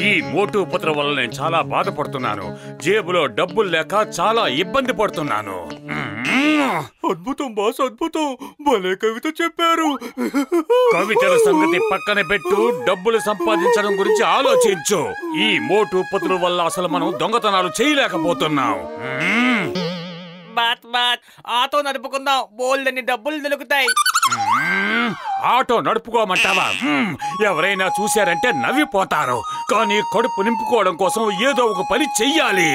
ఈ మోటు పత్రం వల్ల నేను చాలా బాధపడుతున్నాను. జేబులో డబ్బులు లేక చాలా ఇబ్బంది పడుతున్నాను. అద్భుతం బాస్, అద్భుతం. భలే కవిత చెప్పారు. కవితల సంగతి పక్కన పెట్టు, డబ్బులు సంపాదించడం గురించి ఆలోచించు. ఈ మోటు పత్రం వల్ల అసలు మనం దొంగతనాలు చేయలేకపోతున్నాం. బాత్ బాత్ ఆటో నడుపుకుందాం, బోల్డన్ని డబ్బులు దొరుకుతాయి. ఆటో నడుపుకోమంటావా? ఎవరైనా చూశారంటే నవ్విపోతారు. కానీ కడుపు నింపుకోవడం కోసం ఏదో ఒక పని చెయ్యాలి.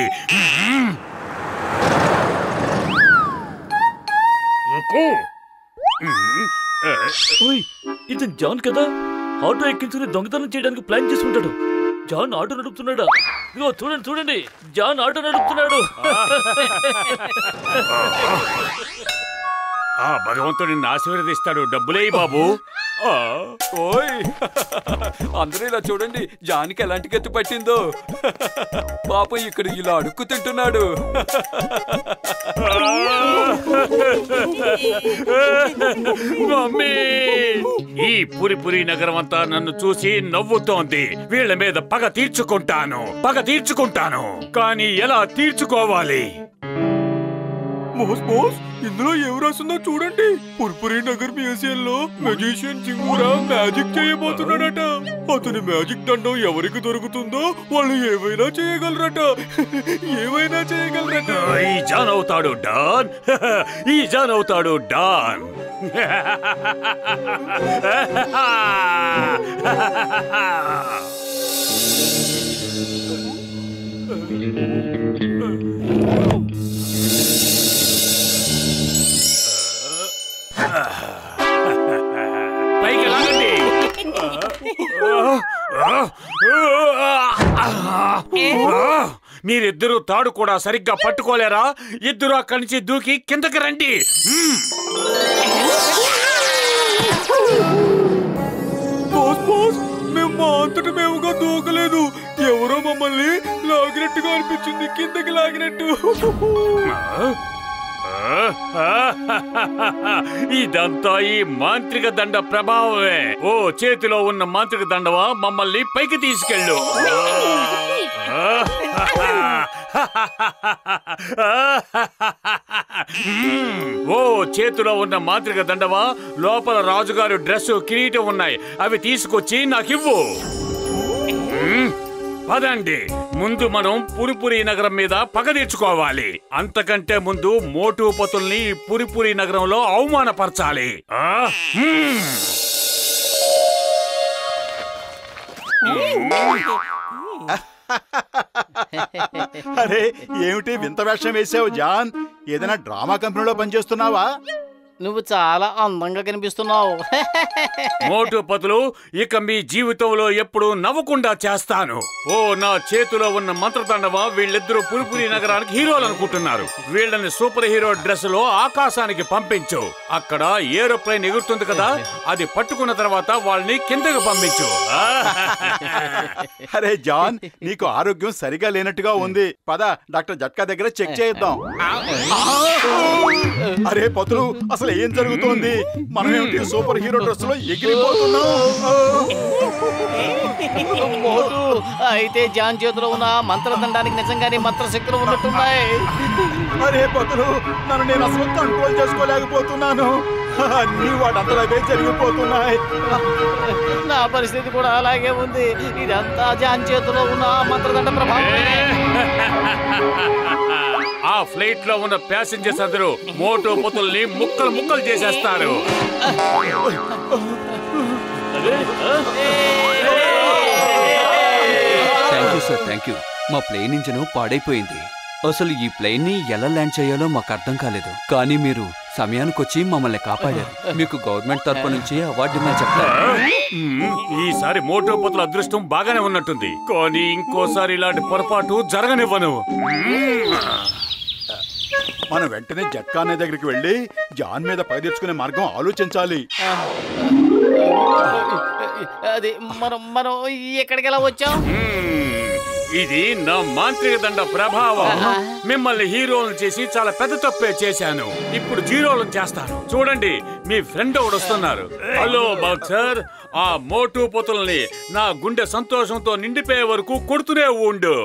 ఇది జాన్ కదా? ఆటో ఎక్కించుకుని దొంగతనం చేయడానికి ప్లాన్ చేసుకుంటాడు. జాన్ ఆటో నడుపుతున్నాడా? ఇదిగో చూడండి చూడండి, జాన్ ఆటో నడుపుతున్నాడు. ఆ భగవంతుడు నిన్ను ఆశీర్వదిస్తాడు. డబ్బులే బాబు. ఓయ్ అందరూ ఇలా చూడండి, జానికి ఎలాంటి గతి పట్టిందో. పాప ఇక్కడ ఇలా అడుక్కు తింటున్నాడు. మమ్మీ, ఈ పురి నగరం అంతా నన్ను చూసి నవ్వుతోంది. వీళ్ళ మీద పగ తీర్చుకుంటాను. కానీ ఎలా తీర్చుకోవాలి? బాస్ ఇందులో ఏం రాస్తుందో చూడండి. పుర్పురి నగర్ మ్యూజియం లో మెజిషియన్ జింగురా మ్యాజిక్ చేయబోతున్నాడట. అతని మ్యాజిక్ దండం ఎవరికి దొరుకుతుందో వాళ్ళు ఏమైనా చేయగలరట. ఈ జాన్ అవుతాడు డాన్. పైకి లాగండి. మీరిద్దరూ తాడు కూడా సరిగ్గా పట్టుకోలేరా? ఇద్దరు అక్కడి నుంచి దూకి కిందకి రండి. మేము మా అంతటి మేముగా దూకలేదు. ఎవరో మమ్మల్ని లాగినట్టుగా అనిపించింది, కిందకి లాగినట్టు. ఇదంతా ఈ మాంత్రిక దండ ప్రభావమే. ఓ చేతిలో ఉన్న మాంత్రిక దండవా, మమ్మల్ని పైకి తీసుకెళ్ళు. ఓ చేతిలో ఉన్న మాంత్రిక దండవా, లోపల రాజుగారు డ్రెస్ కిరీటం ఉన్నాయి. అవి తీసుకొచ్చి నాకివ్వు. పదండి, ముందు మనం పురిపురి నగరం మీద పగ తీర్చుకోవాలి. అంతకంటే ముందు మోటు పతుల్ని పురిపురి నగరంలో అవమానపరచాలి. అరే ఏమిటి వింత వేషం వేసావు జాన్? ఏదైనా డ్రామా కంపెనీలో పనిచేస్తున్నావా? నువ్వు చాలా అందంగా కనిపిస్తున్నావు. మోటు పతులు, ఇక మీ జీవితంలో ఎప్పుడు నవ్వకుండా చేస్తాను. ఓ నా చేతిలో ఉన్న మంత్రదండవా, వీళ్ళిద్దరూ పురిపురి నగరానికి హీరోలు అనుకుంటున్నారు. వీళ్ళని సూపర్ హీరో డ్రెస్ లో ఆకాశానికి పంపించు. అక్కడ ఏరోప్లేన్ ఎగురుతుంది కదా, అది పట్టుకున్న తర్వాత వాళ్ళని కిందకు పంపించు. అరే జాన్, నీకు ఆరోగ్యం సరిగా లేనట్టుగా ఉంది. పద డాక్టర్ జట్కా దగ్గర చెక్ చేద్దాం. అరే పతులు, అసలు ఏం జరుగుతోంది? మనమేమిటి సూపర్ హీరో డ్రెస్ లో ఎగిరిపోతున్నాం? అయితే జాన్ చేతిలో ఉన్న మంత్రదండానికి నిజంగానే మంత్రశక్తులు ఉన్నట్టున్నాయి. అరే పతులు, నన్ను నేను అసలు కంట్రోల్ చేసుకోలేకపోతున్నాను. అన్ని వాటంతలాగే జరిగిపోతున్నాయి. నా పరిస్థితి కూడా అలాగే ఉంది. ఇదంతా జాన్ చేతిలో ఉన్న మంత్రదండ ప్రభావం. ఆ ఫ్లైట్ లో ఉన్న ప్యాసింజర్స్ అందరూ మోటు పతుల్ని ముక్కలు చేసేస్తారు. Thank you sir, thank you. మా ప్లేన్ ఇంజిన్ పాడైపోయింది. అసలు ఈ ప్లేన్ ని ఎలా ల్యాండ్ చేయాలో మాకు అర్థం కాలేదు. కానీ మీరు సమయానికొచ్చి మమ్మల్ని కాపాడారు. మీకు గవర్నమెంట్ తరపు నుంచి అవార్డు ఇమ్మని చెప్తారు. ఈసారి మోటు పతుల అదృష్టం బాగానే ఉన్నట్టుంది. కానీ ఇంకోసారి ఇలాంటి పొరపాటు జరగనివ్వను. మనం వెంటనే జట్కా అనే దగ్గరికి వెళ్ళి జాన్ మీద పగ తీర్చుకునే మార్గం ఆలోచించాలి. అది మనం ఎక్కడికి ఎలా వచ్చాం? ఇది నా మాంత్రిక దండ ప్రభావం. మిమ్మల్ని హీరోలను చేసి చాలా పెద్ద తప్పే చేశాను. ఇప్పుడు జీరోలను చేస్తాను. చూడండి, మీ ఫ్రెండ్ ఒకడు వస్తున్నారు. హలో బాక్సర్, ఆ మోటు పొతుల్ని నా గుండె సంతోషంతో నిండిపోయే వరకు కొడుతూనే ఉండు.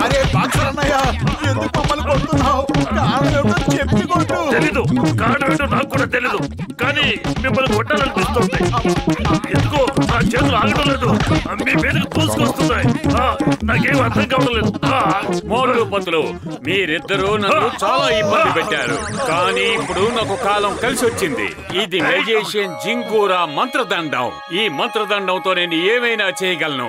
అరే బాక్సర్ అన్నయ్య, ఎందుకు మమ్మల్ని కొడుతున్నావు? చెప్పి కొట్టు. తెలీదు, కారణం ఏంటో నాకు కూడా తెలీదు, కానీ మిమ్మల్ని కొట్టాలనిపిస్తుంది. ఎందుకో నా చేతులు ఆగడం లేదు, మీ మీదకి దూసుకొస్తున్నాయి. నాకేం అర్థం కావడం లేదు. మోటు పొతులు, మీరిద్దరూ నన్ను చాలా ఇబ్బంది పెట్టారు, కానీ ఇప్పుడు నాకు కాలం కలిసి వచ్చింది. ఇది మెజిషియన్ జింగూరా మంత్రదండం. ఈ మంత్రదండంతో నేను ఏమైనా చేయగలను.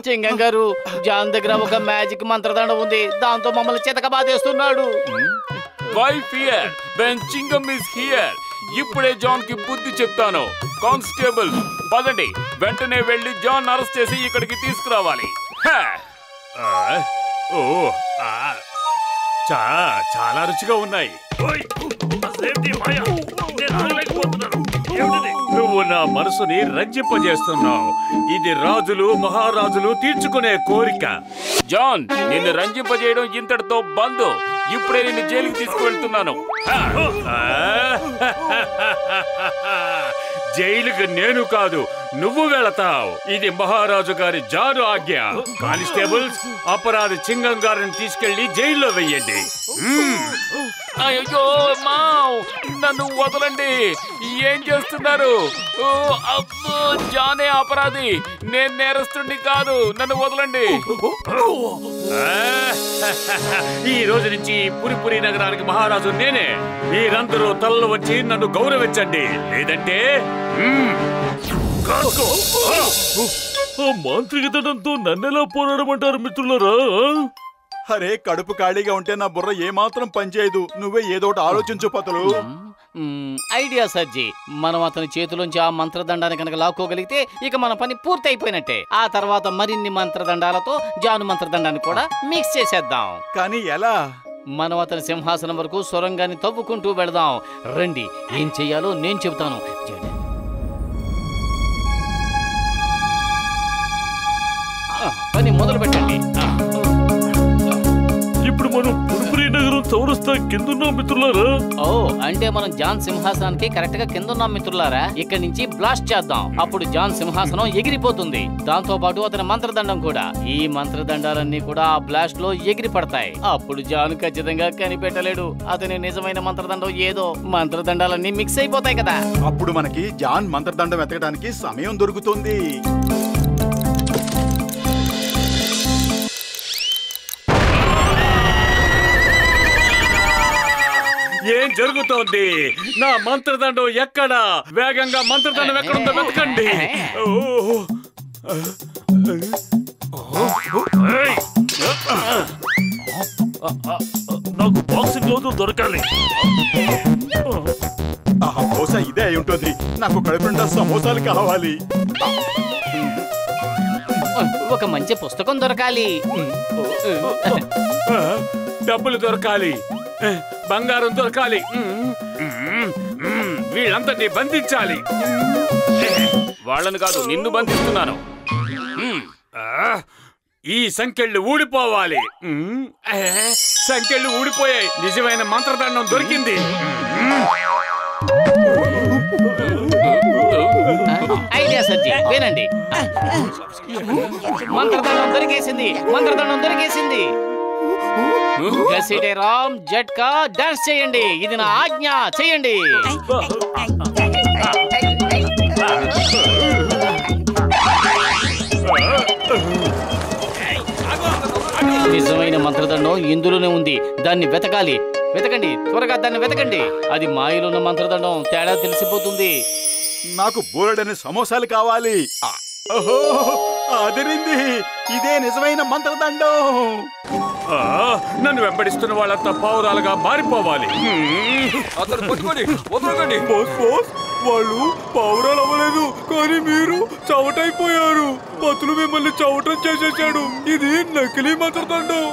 చింగం గారు, జాన్ దగ్గర ఒక మ్యాజిక్ మంత్రదండం ఉంది. దాంతో మమ్మల్ని చితక బాధేస్తున్నాడు. Why fear when Chingam is here? ఇప్పుడే జాన్ కి బుద్ధి చెప్తాను. కానిస్టేబుల్ పదండి, వెంటనే వెళ్ళి జాన్ అరెస్ట్ చేసి ఇక్కడికి తీసుకురావాలి. చాలా రుచిగా ఉన్నాయి. నువ్వు నా మనసుని రంజింపజేస్తున్నావు. ఇది రాజులు మహారాజులు తీర్చుకునే కోరిక. జాన్, నిన్ను రంజింపజేయడం ఇంతటితో బంద్. ఇప్పుడే నిన్ను జైలుకి తీసుకువెళ్తున్నాను. జైలుకి నేను కాదు, నువ్వు వెళతావు. ఇది మహారాజు గారి జారు ఆజ్ఞ. కానిస్టేబుల్స్, అపరాధి చింగం గారిని తీసుకెళ్లి జైల్లో వెయ్యండి. అయ్యో మావ్, నన్ను వదలండి. ఏం చేస్తున్నారు? జానే అపరాధి, నేను నేరస్తుడిని కాదు. నన్ను వదలండి. ఈ రోజు నుంచి పురిపురి నగరానికి మహారాజు నేనే. మీరందరూ తలలు వచ్చి నన్ను గౌరవించండి, లేదంటే మాంత్రిక దండంతో నన్నెలా పోరాడమంటారు మిత్రులరా? అరే, కడుపు ఖాళీగా ఉంటే నా బుర్ర ఏమాత్రం పనిచేయదు. నువ్వే ఏదోటి ఆలోచించు పతులు. ఐడియా సర్జీ. మనం అతని చేతిలోంచి ఆ మంత్రదండాన్ని కనుక లాక్కోగలిగితే ఇక మన పని పూర్తి అయిపోయినట్టే. ఆ తర్వాత మరిన్ని మంత్రదండాలతో జాను మంత్రదండాన్ని కూడా మిక్స్ చేసేద్దాం. కానీ ఎలా? మనం అతని సింహాసనం వరకు సొరంగాన్ని తవ్వుకుంటూ వెళదాం. రండి, ఏం చెయ్యాలో నేను చెబుతాను. పని మొదలు పెట్టండి. ఇప్పుడు మనం పురిపురి నగరం చౌరస్తా కిందున్నాం మిత్రులారా. ఓ, అంటే మనం జాన్ సింహాసనానికి కరెక్ట్ గా కిందున్నాం మిత్రులారా. ఇక్కడి నుంచి బ్లాస్ట్ చేద్దాం. అప్పుడు జాన్ సింహాసనం ఎగిరిపోతుంది. దాంతో పాటు అతని మంత్రదండం కూడా. ఈ మంత్రదండాలన్నీ కూడా ఆ బ్లాస్ట్ లో ఎగిరి పడతాయి. అప్పుడు జాన్ ఖచ్చితంగా కనిపెట్టలేడు అతని నిజమైన మంత్రదండం ఏదో. మంత్రదండాలన్నీ మిక్స్ అయిపోతాయి కదా. అప్పుడు మనకి జాన్ మంత్రదండం వెతకడానికి సమయం దొరుకుతుంది. ఏం జరుగుతోంది? నా మంత్రదండం ఎక్కడా? వేగంగా మంత్రదండం ఎక్కడుందో వెతకండి. నాకు బాక్సింగ్ గ్లౌస్ దొరకాలి. బహుశా ఇదే అయి ఉంటుంది. నాకు కడుపుండా సమోసాలు కావాలి. ఒక మంచి పుస్తకం దొరకాలి. డబ్బులు దొరకాలి. బంగారం దొరకాలి. వీళ్ళందరినీ బంధించాలి. వాళ్ళని కాదు, నిన్ను బంధిస్తున్నాను. ఈ సంకెళ్ళు ఊడిపోవాలి. సంకెళ్ళు ఊడిపోయాయి. నిజమైన మంత్రదండం దొరికింది. ఐడియా సర్జీ, వినండి. మంత్రదండం దొరికేసింది. మంత్రదండం దొరికేసింది. గసిటే రామ్ జట్కా డాన్స్ చేయండి. ఇది నా ఆజ్ఞ, చేయండి. నిజమైన మంత్రదండం ఇందులోనే ఉంది. దాన్ని వెతకాలి. వెతకండి, త్వరగా దాన్ని వెతకండి. అది మాయలో ఉన్న మంత్రదండం. తేడా తెలిసిపోతుంది. నాకు బోలెడని సమోసాలు కావాలి. అదిరింది. ఇదే నిజమైన మంత్రదండం. నన్ను వెంబడిస్తున్న వాళ్ళంతా పావురాలుగా మారిపోవాలి. అతను పట్టుకొని వదలకండి. పోస్ పోస్ వాళ్ళు పావురాలు అవ్వలేదు, కానీ మీరు చవటైపోయారు. పతులు మిమ్మల్ని చవటం చేసేసాడు. ఇది నకిలీ మంత్రదండం.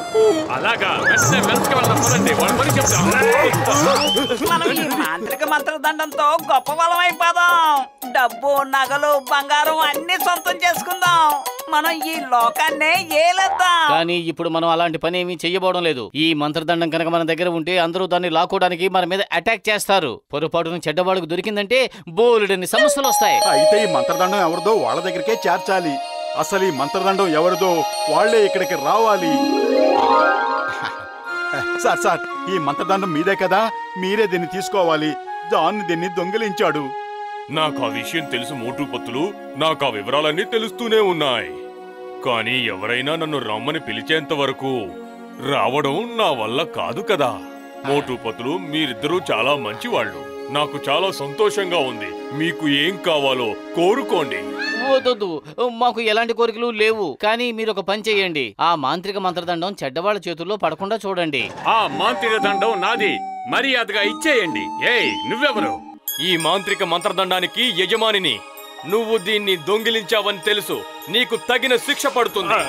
అలాగా వెంటనే వెనక్కి వెళ్దాం, పదండి. వాళ్ళ పని చెప్తాం. మనం ఈ మాంత్రిక మంత్రదండంతో గొప్ప బలం అయిపోదాం. డబ్బు, నగలు, బంగారం అన్ని సొంతం చేసుకుందాం. మనం ఈ లోకాన్నే ఏలేద్దాం. కానీ ఇప్పుడు మనం అలాంటి పని ఏమీ చెయ్యబోవడం లేదు. ఈ మంత్రదండం కనుక మన దగ్గర ఉంటే అందరూ దాన్ని లాక్కోవడానికి మన మీద అటాక్ చేస్తారు. పొరపాటున చెడ్డవాళ్ళకు దొరికిందంటే బోలెడన్ని సమస్యలు వస్తాయి. అయితే ఈ మంత్రదండం ఎవరిదో వాళ్ళ దగ్గరికే చేర్చాలి. అసలు ఈ మంత్రదండం ఎవరిదో వాళ్లే ఇక్కడికి రావాలి. సార్ ఈ మంత్రదండం మీదే కదా, మీరే దీన్ని తీసుకోవాలి. జాన్ దీన్ని దొంగిలించాడు. నాకు ఆ విషయం తెలుసు మోటు పత్తులు, నాకు ఆ వివరాలన్నీ తెలుస్తూనే ఉన్నాయి. కానీ ఎవరైనా నన్ను రమ్మని పిలిచేంత వరకు రావడం నా వల్ల కాదు కదా. మోటు పత్తులు, మీరిద్దరూ చాలా మంచివాళ్ళు. నాకు చాలా సంతోషంగా ఉంది. మీకు ఏం కావాలో కోరుకోండి. వద్దు, మాకు ఎలాంటి కోరికలు లేవు. కానీ మీరు ఒక పని చెయ్యండి. ఆ మాంత్రిక మంత్రదండం చెడ్డవాళ్ళ చేతుల్లో పడకుండా చూడండి. ఆ మాంత్రిక దండం నాది, మర్యాదగా ఇచ్చేయండి. ఏయ్, నువ్వెవరు? ఈ మాంత్రిక మంత్రదండానికి యజమానిని. నువ్వు దీన్ని దొంగిలించావని తెలుసు. నీకు తగిన శిక్ష పడుతుంది.